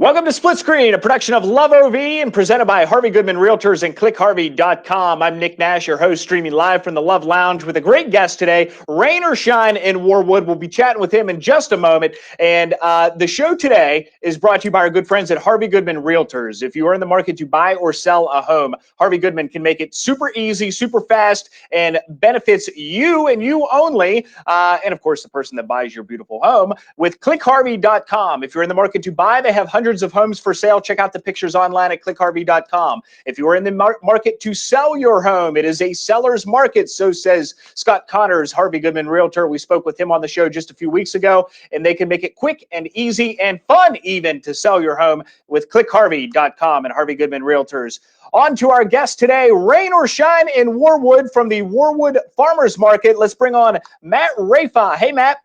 Welcome to Split Screen, a production of Love OV and presented by Harvey Goodman Realtors and ClickHarvey.com. I'm Nick Nash, your host, streaming live from the Love Lounge with a great guest today, rain or shine in Warwood. We'll be chatting with him in just a moment. And the show today is brought to you by our good friends at Harvey Goodman Realtors. If you are in the market to buy or sell a home, Harvey Goodman can make it super easy, super fast, and benefits you and you only. And of course, the person that buys your beautiful home with ClickHarvey.com. If you're in the market to buy, they have hundreds of homes for sale. Check out the pictures online at clickharvey.com. If you are in the market to sell your home, it is a seller's market, so says Scott Connors, Harvey Goodman Realtor. We spoke with him on the show just a few weeks ago, and they can make it quick and easy and fun even to sell your home with clickharvey.com and Harvey Goodman Realtors. On to our guest today, rain or shine in Warwood from the Warwood Farmers Market. Let's bring on Matt Rafa. Hey, Matt.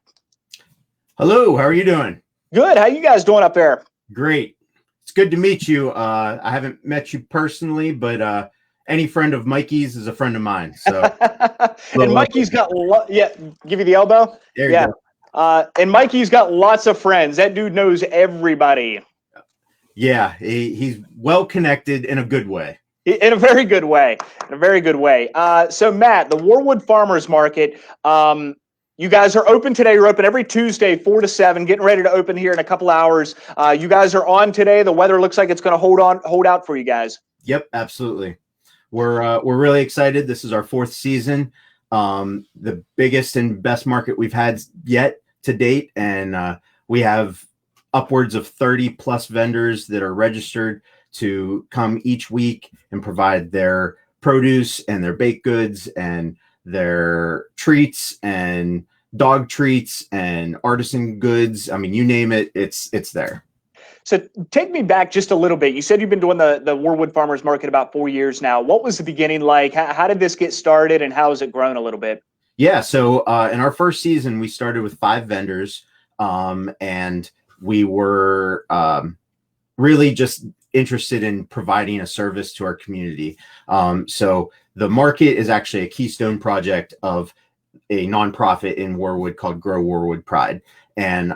Hello, how are you doing? Good. How you guys doing up there? Great. It's good to meet you. I haven't met you personally, but any friend of Mikey's is a friend of mine. So, and Mikey's got give you the elbow. There you go. And Mikey's got lots of friends. That dude knows everybody. Yeah, he's well connected in a good way. In a very good way. In a very good way. So Matt, the Warwood Farmers Market. You guys are open today. You're open every Tuesday, 4 to 7, getting ready to open here in a couple hours. You guys are on today. The weather looks like it's going to hold out for you guys. Yep, absolutely. We're really excited. This is our 4th season, the biggest and best market we've had yet to date. And we have upwards of 30 plus vendors that are registered to come each week and provide their produce and their baked goods and their treats and dog treats and artisan goods. I mean, you name it, it's there. So take me back just a little bit. You said you've been doing the Warwood Farmers Market about 4 years now. What was the beginning like? How did this get started and how has it grown a little bit? Yeah, so in our first season, we started with 5 vendors and we were really just interested in providing a service to our community. So the market is actually a keystone project of a nonprofit in Warwood called Grow Warwood Pride. And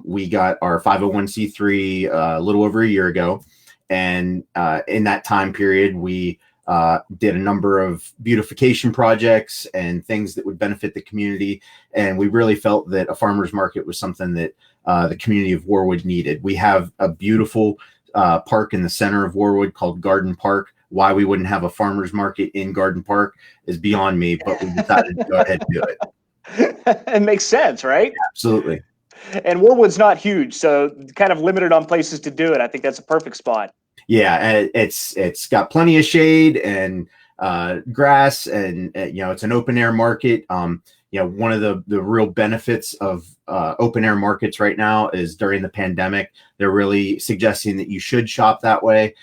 we got our 501c3 a little over a year ago. And in that time period, we did a number of beautification projects and things that would benefit the community. And we really felt that a farmer's market was something that the community of Warwood needed. We have a beautiful park in the center of Warwood called Garden Park. Why we wouldn't have a farmer's market in Garden Park is beyond me, but we decided to go ahead and do it. It makes sense, right? Absolutely. And Warwood's not huge, so kind of limited on places to do it. I think that's a perfect spot. Yeah, it's got plenty of shade and grass, and it's an open air market. One of the real benefits of open air markets right now is during the pandemic, they're really suggesting that you should shop that way.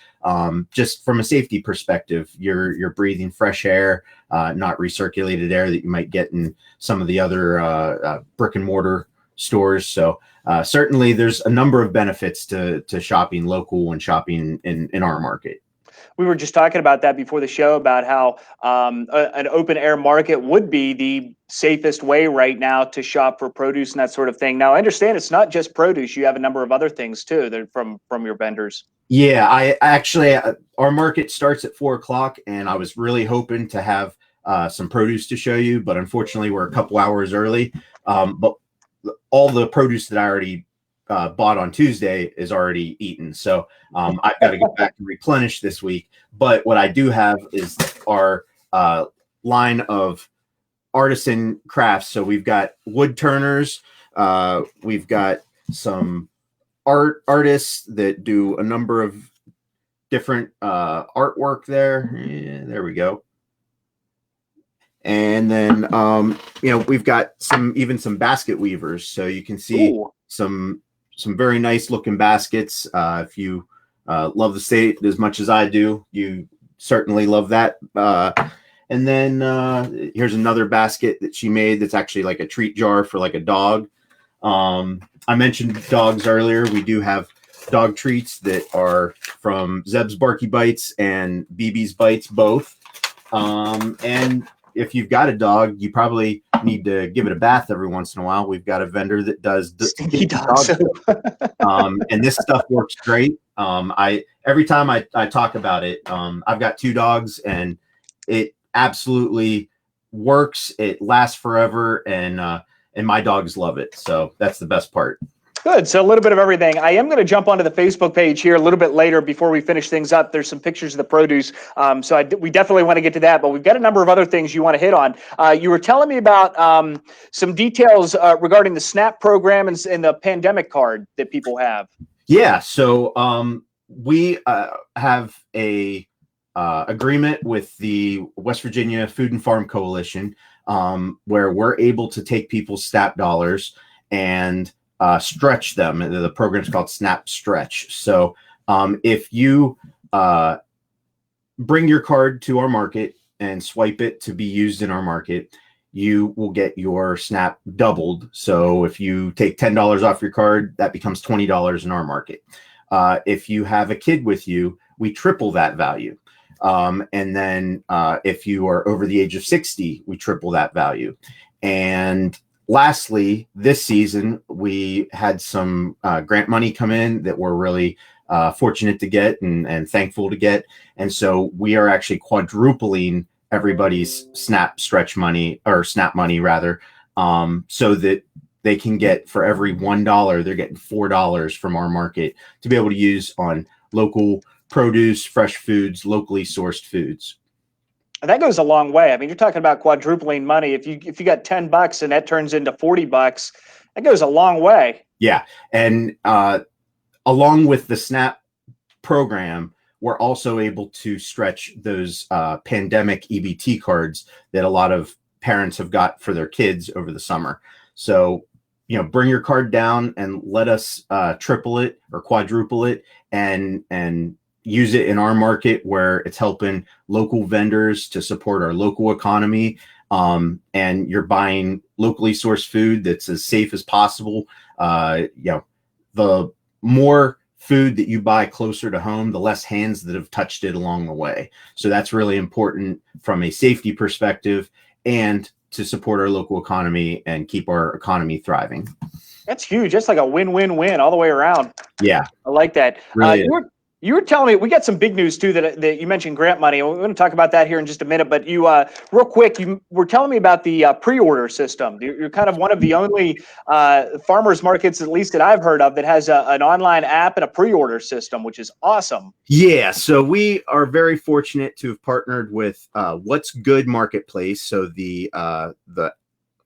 Just from a safety perspective, you're breathing fresh air, not recirculated air that you might get in some of the other brick and mortar stores. So certainly there's a number of benefits to shopping local and shopping in our market. We were just talking about that before the show about how an open air market would be the safest way right now to shop for produce and that sort of thing. Now, I understand it's not just produce. You have a number of other things too that from your vendors. Yeah, I actually, our market starts at 4 o'clock and I was really hoping to have some produce to show you, but unfortunately we're a couple hours early. But all the produce that I already bought on Tuesday is already eaten. So I've got to go back and replenish this week. But what I do have is our line of artisan crafts. So we've got wood turners. We've got some artists that do a number of different artwork there. Yeah, there we go. And then, we've got some basket weavers. So you can see some very nice looking baskets. If you love the state as much as I do, you certainly love that. And then here's another basket that she made that's actually like a treat jar for like a dog. I mentioned dogs earlier. We do have dog treats that are from Zeb's Barky Bites and BB's Bites both. And if you've got a dog, you probably need to give it a bath every once in a while, we've got a vendor that does stinky dog soap. And this stuff works great. Every time I talk about it, I've got 2 dogs, and it absolutely works. It lasts forever, and my dogs love it. So that's the best part. Good. So a little bit of everything. I am going to jump onto the Facebook page here a little bit later before we finish things up. There's some pictures of the produce. We definitely want to get to that, but we've got a number of other things you want to hit on. You were telling me about some details regarding the SNAP program and the pandemic card that people have. Yeah. So we have a agreement with the West Virginia Food and Farm Coalition, where we're able to take people's SNAP dollars and stretch them. The program's called Snap Stretch. So if you bring your card to our market and swipe it to be used in our market, you will get your SNAP doubled. So if you take $10 off your card, that becomes $20 in our market. If you have a kid with you, we triple that value. And then if you are over the age of 60, we triple that value. And lastly, this season, we had some grant money come in that we're really fortunate to get and thankful to get. And so we are actually quadrupling everybody's SNAP stretch money, or SNAP money rather, so that they can get, for every $1, they're getting $4 from our market to be able to use on local produce, fresh foods, locally sourced foods. And that goes a long way. I mean, you're talking about quadrupling money. If you got $10 and that turns into $40, that goes a long way. Yeah. And along with the SNAP program, we're also able to stretch those pandemic EBT cards that a lot of parents have got for their kids over the summer. So, bring your card down and let us triple it or quadruple it and use it in our market, where it's helping local vendors to support our local economy. And you're buying locally sourced food that's as safe as possible. The more food that you buy closer to home, the less hands that have touched it along the way. So that's really important from a safety perspective and to support our local economy and keep our economy thriving. That's huge. That's like a win-win-win all the way around. Yeah. I like that. Really You were telling me, we got some big news too, that you mentioned grant money. We're going to talk about that here in just a minute, but you, real quick, you were telling me about the pre-order system. You're kind of one of the only farmers markets, at least that I've heard of, that has an online app and a pre-order system, which is awesome. Yeah, so we are very fortunate to have partnered with What's Good Marketplace. So the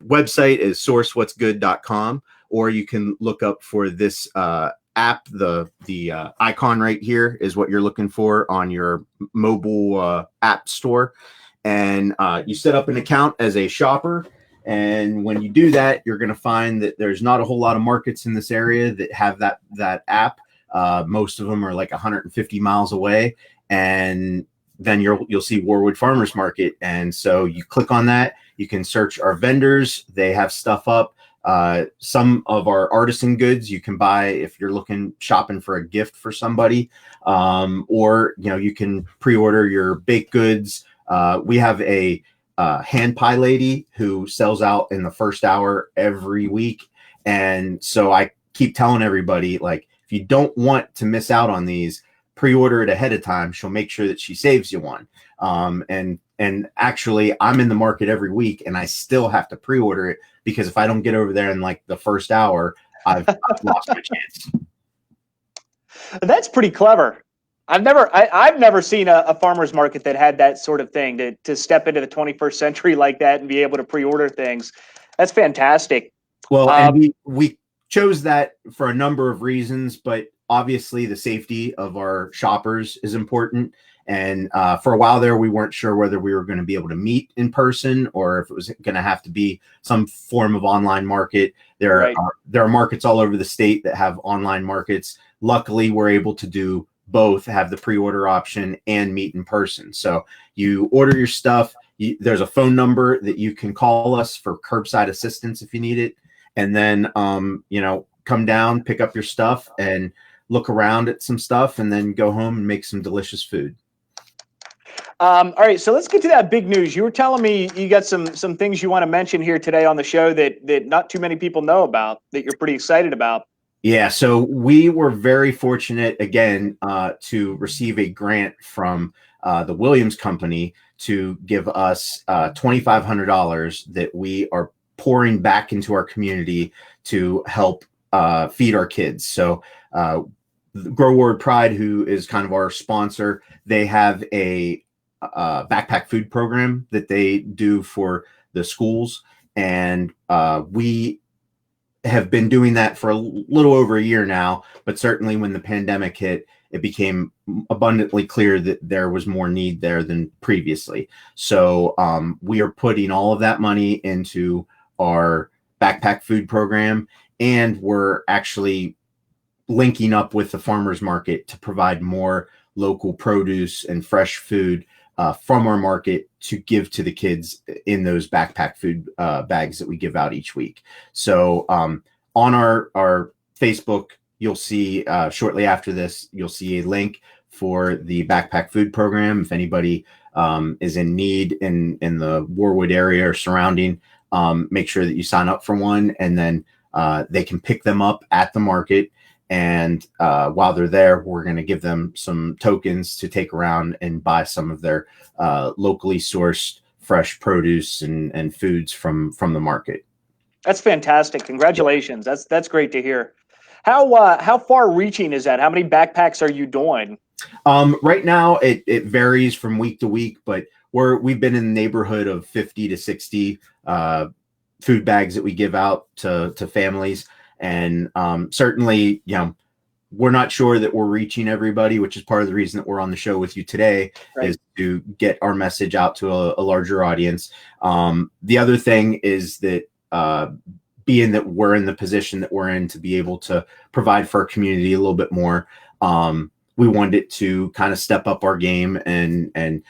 website is sourcewhatsgood.com, or you can look up for this app. The icon right here is what you're looking for on your mobile app store, and you set up an account as a shopper. And when you do that, you're going to find that there's not a whole lot of markets in this area that have that app. Most of them are like 150 miles away, and then you'll see Warwood Farmers Market. And so you click on that, you can search our vendors. They have stuff up. Some of our artisan goods you can buy if you're shopping for a gift for somebody, or you can pre-order your baked goods. We have a hand pie lady who sells out in the first hour every week, and so I keep telling everybody, like, if you don't want to miss out on these, pre-order it ahead of time. She'll make sure that she saves you one. And actually, I'm in the market every week, and I still have to pre-order it, because if I don't get over there in like the first hour, I've lost my chance. That's pretty clever. I've never seen a farmer's market that had that sort of thing, to step into the 21st century like that and be able to pre-order things. That's fantastic. Well, and we chose that for a number of reasons, but obviously the safety of our shoppers is important. And for a while there, we weren't sure whether we were going to be able to meet in person or if it was going to have to be some form of online market. There are markets all over the state that have online markets. Luckily, we're able to do both, have the pre-order option and meet in person. So you order your stuff. There's a phone number that you can call us for curbside assistance if you need it. And then, come down, pick up your stuff and look around at some stuff, and then go home and make some delicious food. All right, so let's get to that big news. You were telling me you got some things you want to mention here today on the show that not too many people know about, that you're pretty excited about. Yeah, so we were very fortunate again to receive a grant from the Williams Company to give us $2,500 that we are pouring back into our community to help feed our kids. So Warwood Pride, who is kind of our sponsor, they have a backpack food program that they do for the schools, and we have been doing that for a little over a year now, but certainly when the pandemic hit, it became abundantly clear that there was more need there than previously. So we are putting all of that money into our backpack food program, and we're actually linking up with the farmers market to provide more local produce and fresh food from our market to give to the kids in those backpack food bags that we give out each week. So on our Facebook, you'll see shortly after this, you'll see a link for the backpack food program. If anybody is in need in the Warwood area or surrounding, make sure that you sign up for one, and then they can pick them up at the market. And while they're there, we're going to give them some tokens to take around and buy some of their locally sourced fresh produce and foods from the market. That's fantastic. Congratulations. That's great to hear. How far reaching is that? How many backpacks are you doing? Right now it varies from week to week, but we've been in the neighborhood of 50 to 60 food bags that we give out to families. And certainly, we're not sure that we're reaching everybody, which is part of the reason that we're on the show with you today, right, is to get our message out to a larger audience. The other thing is that being that we're in the position that we're in to be able to provide for our community a little bit more, we wanted to kind of step up our game and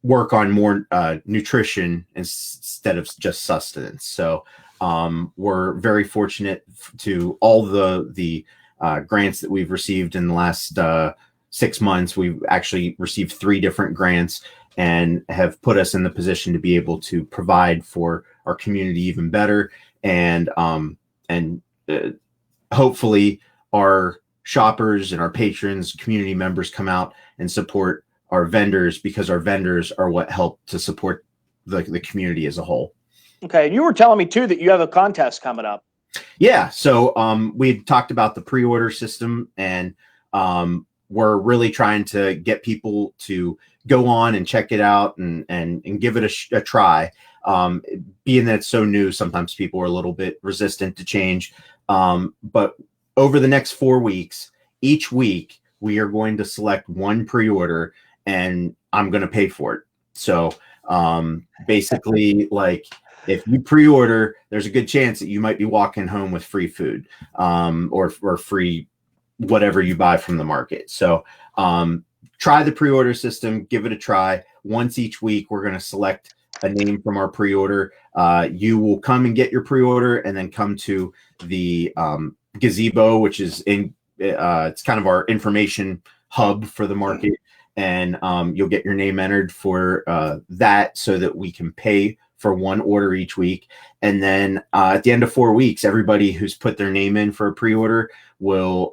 work on more nutrition instead of just sustenance. So we're very fortunate to all the grants that we've received in the last 6 months. We've actually received 3 different grants and have put us in the position to be able to provide for our community even better. And hopefully our shoppers and our patrons, community members come out and support our vendors, because our vendors are what help to support the community as a whole. Okay. And you were telling me too that you have a contest coming up. Yeah. So we talked about the pre-order system, and we're really trying to get people to go on and check it out and give it a try. Being that it's so new, sometimes people are a little bit resistant to change. But over the next 4 weeks, each week, we are going to select one pre-order, and I'm going to pay for it. So basically, like, if you pre-order, there's a good chance that you might be walking home with free food or free whatever you buy from the market. So try the pre-order system, give it a try. Once each week, we're going to select a name from our pre-order. You will come and get your pre-order, and then come to the gazebo, which is it's kind of our information hub for the market. And you'll get your name entered for that, so that we can pay for one order each week. And then at the end of 4 weeks, everybody who's put their name in for a pre-order will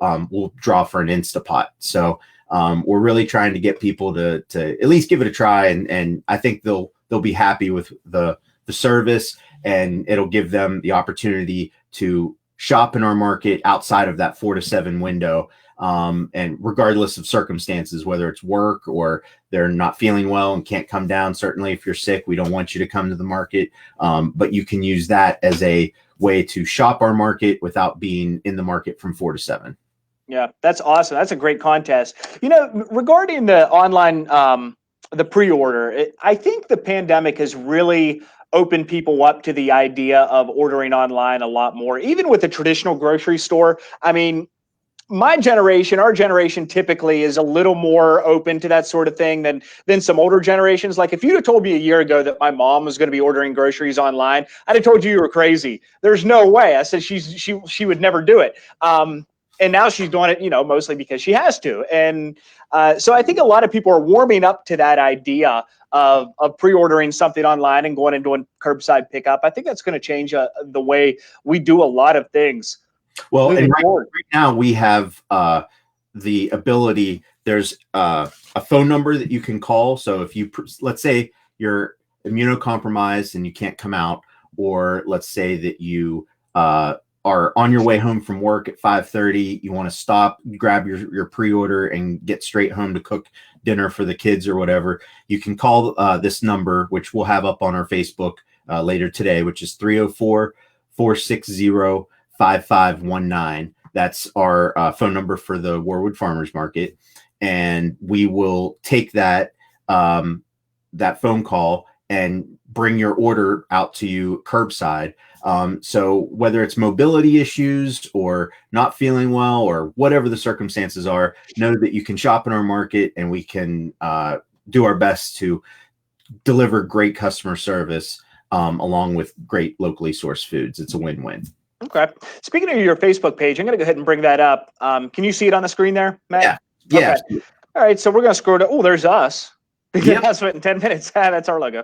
draw for an Instapot. So we're really trying to get people to at least give it a try, and I think they'll be happy with the service, and it'll give them the opportunity to shop in our market outside of that 4 to 7 window. And regardless of circumstances, whether it's work or they're not feeling well and can't come down, certainly if you're sick, we don't want you to come to the market. But you can use that as a way to shop our market without being in the market from 4 to 7. Yeah, that's awesome. That's a great contest. Regarding the online, the pre-order, I think the pandemic has really opened people up to the idea of ordering online a lot more, even with a traditional grocery store. I mean, our generation typically is a little more open to that sort of thing than some older generations. Like, if you'd have told me a year ago that my mom was going to be ordering groceries online, I'd have told you were crazy. There's no way. I said she would never do it. And now she's doing it, mostly because she has to. And so I think a lot of people are warming up to that idea of pre-ordering something online and going and doing curbside pickup. I think that's going to change the way we do a lot of things. Well, and right now we have the ability, there's a phone number that you can call. So if you, let's say you're immunocompromised and you can't come out, or let's say that you are on your way home from work at 5:30, you want to stop, grab your pre-order and get straight home to cook dinner for the kids or whatever, you can call this number, which we'll have up on our Facebook later today, which is 304-460-5519. That's our phone number for the Warwood Farmers Market. And we will take that phone call and bring your order out to you curbside. So whether it's mobility issues or not feeling well or whatever the circumstances are, know that you can shop in our market, and we can do our best to deliver great customer service along with great locally sourced foods. It's a win-win. Okay. Speaking of your Facebook page, I'm going to go ahead and bring that up. Can you see it on the screen there, Matt? Yeah. Okay. All right. So we're going to scroll to, there's us. That's what in 10 minutes. That's our logo.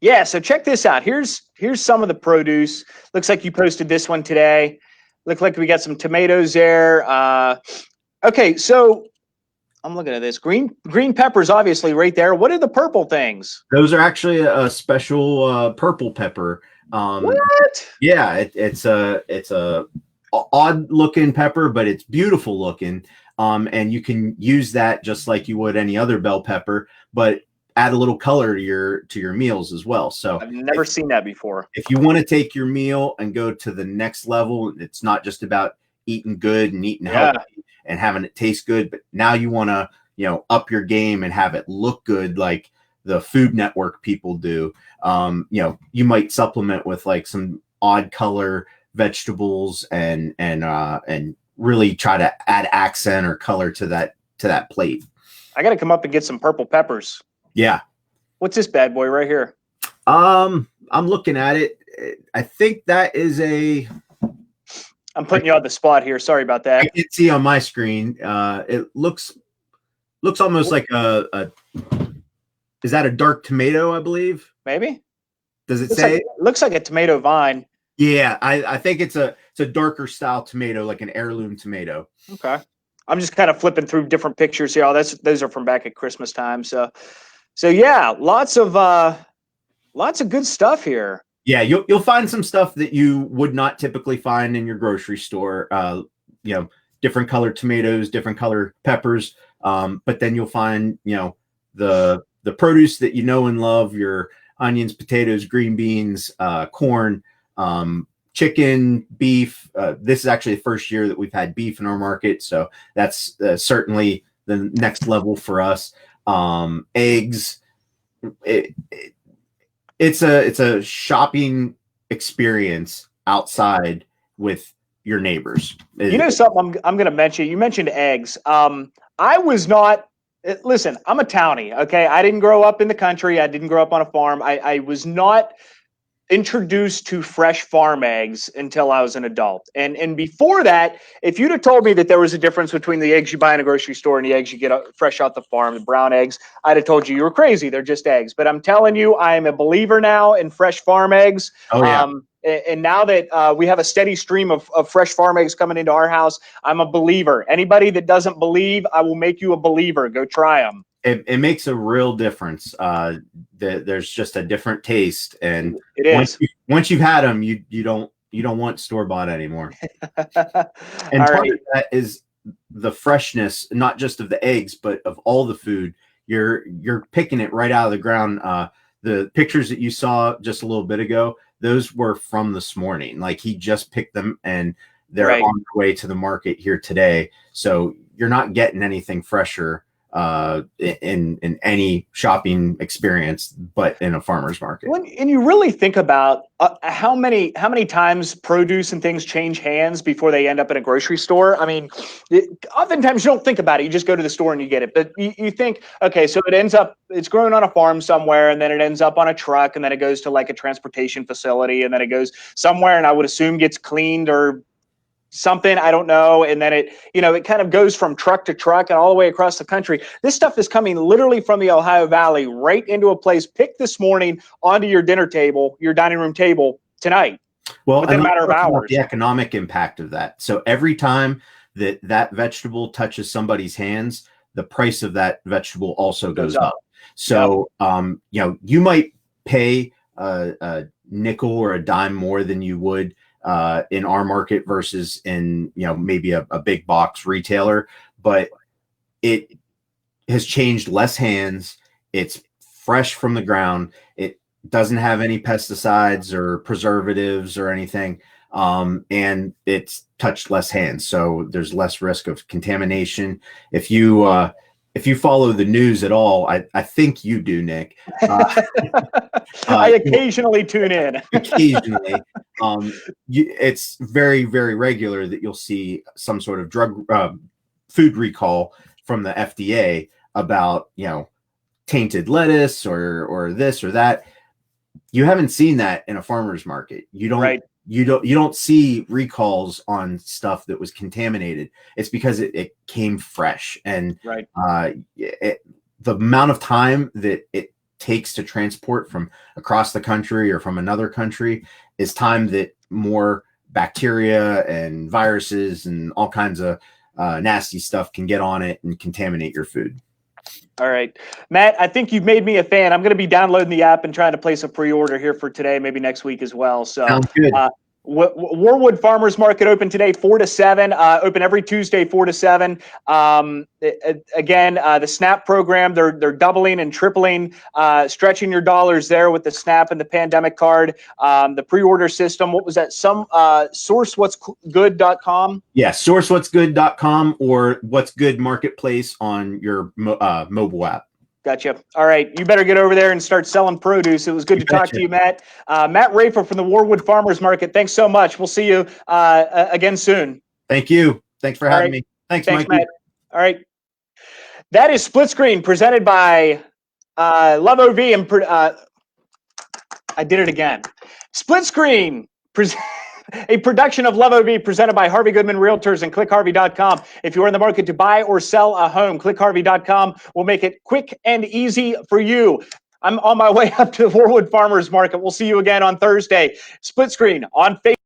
Yeah. So check this out. Here's some of the produce. Looks like you posted this one today. Look like we got some tomatoes there. Okay. So I'm looking at this green peppers, obviously right there. What are the purple things? Those are actually a special purple pepper. What? Yeah, it's a odd looking pepper, but it's beautiful looking. And you can use that just like you would any other bell pepper, but add a little color to your meals as well. So I've never seen that before. If you want to take your meal and go to the next level, it's not just about eating good and eating healthy and having it taste good, but now you want to, up your game and have it look good, like the Food Network people do. You might supplement with like some odd color vegetables and really try to add accent or color to that plate. I got to come up and get some purple peppers. Yeah. What's this bad boy right here? I'm looking at it. I think that is I'm putting you on the spot here. Sorry about that. I can see on my screen. It looks almost like is that a dark tomato, I believe? Maybe. Does it say? Looks like a tomato vine. Yeah, I think it's a darker style tomato, like an heirloom tomato. Okay. I'm just kind of flipping through different pictures here. Those are from back at Christmas time. So yeah, lots of good stuff here. Yeah, you'll find some stuff that you would not typically find in your grocery store. Different colored tomatoes, different color peppers. But then you'll find, the produce that you know and love, your onions, potatoes, green beans, corn, chicken, beef. This is actually the first year that we've had beef in our market, so that's certainly the next level for us. Eggs. It's a shopping experience outside with your neighbors. Something I'm going to mention. You mentioned eggs. I was not. Listen, I'm a townie. Okay, I didn't grow up in the country. I didn't grow up on a farm. I was not introduced to fresh farm eggs until I was an adult. And before that, if you'd have told me that there was a difference between the eggs you buy in a grocery store and the eggs you get fresh out the farm, the brown eggs, I'd have told you were crazy. They're just eggs. But I'm telling you, I am a believer now in fresh farm eggs. Oh, yeah. And now that we have a steady stream of fresh farm eggs coming into our house, I'm a believer. Anybody that doesn't believe, I will make you a believer. Go try them. It makes a real difference. There's just a different taste, and it is. Once you've had them, you don't want store-bought anymore. And part of that is the freshness, not just of the eggs, but of all the food. You're picking it right out of the ground. The pictures that you saw just a little bit ago, those were from this morning. Like, he just picked them, and they're on their way to the market here today. So you're not getting anything fresher in any shopping experience, but in a farmer's market. And you really think about how many times produce and things change hands before they end up in a grocery store. I mean, oftentimes you don't think about it. You just go to the store and you get it. But you think, okay, so it's grown on a farm somewhere, and then it ends up on a truck, and then it goes to like a transportation facility, and then it goes somewhere, and I would assume gets cleaned or something, I don't know. And then it kind of goes from truck to truck and all the way across the country. This stuff is coming literally from the Ohio Valley right into a place picked this morning onto your dinner table, your dining room table tonight. Well, within a matter of hours. The economic impact of that. So every time that vegetable touches somebody's hands, the price of that vegetable also goes up. So, you might pay a nickel or a dime more than you would in our market versus in, maybe a big box retailer, but it has changed less hands. It's fresh from the ground. It doesn't have any pesticides or preservatives or anything. And it's touched less hands. So there's less risk of contamination. If you follow the news at all, I think you do, Nick. I occasionally tune in. Occasionally. It's very, very regular that you'll see some sort of food recall from the FDA about, tainted lettuce or this or that. You haven't seen that in a farmer's market. You don't see recalls on stuff that was contaminated. It's because it came fresh, and the amount of time that it takes to transport from across the country or from another country is time that more bacteria and viruses and all kinds of nasty stuff can get on it and contaminate your food. All right, Matt, I think you've made me a fan. I'm going to be downloading the app and trying to place a pre-order here for today, maybe next week as well. So, sounds good. Warwood Farmers Market open today, 4 to 7. Open every Tuesday, 4 to 7. Again, the SNAP program, they're doubling and tripling, stretching your dollars there with the SNAP and the pandemic card. The pre-order system, what was that? Sourcewhatsgood.com? Yeah, sourcewhatsgood.com or What's Good Marketplace on your mobile app. Gotcha. All right. You better get over there and start selling produce. It was good to talk to you, Matt. Matt Rafa from the Warwood Farmers Market. Thanks so much. We'll see you again soon. Thank you. Thanks for having me. Thanks, Mike. Matt. All right. That is Split Screen presented by Love OV. And I did it again. Split Screen a production of Love OV presented by Harvey Goodman Realtors and ClickHarvey.com. If you're in the market to buy or sell a home, ClickHarvey.com will make it quick and easy for you. I'm on my way up to the Warwood Farmers Market. We'll see you again on Thursday. Split Screen on Facebook.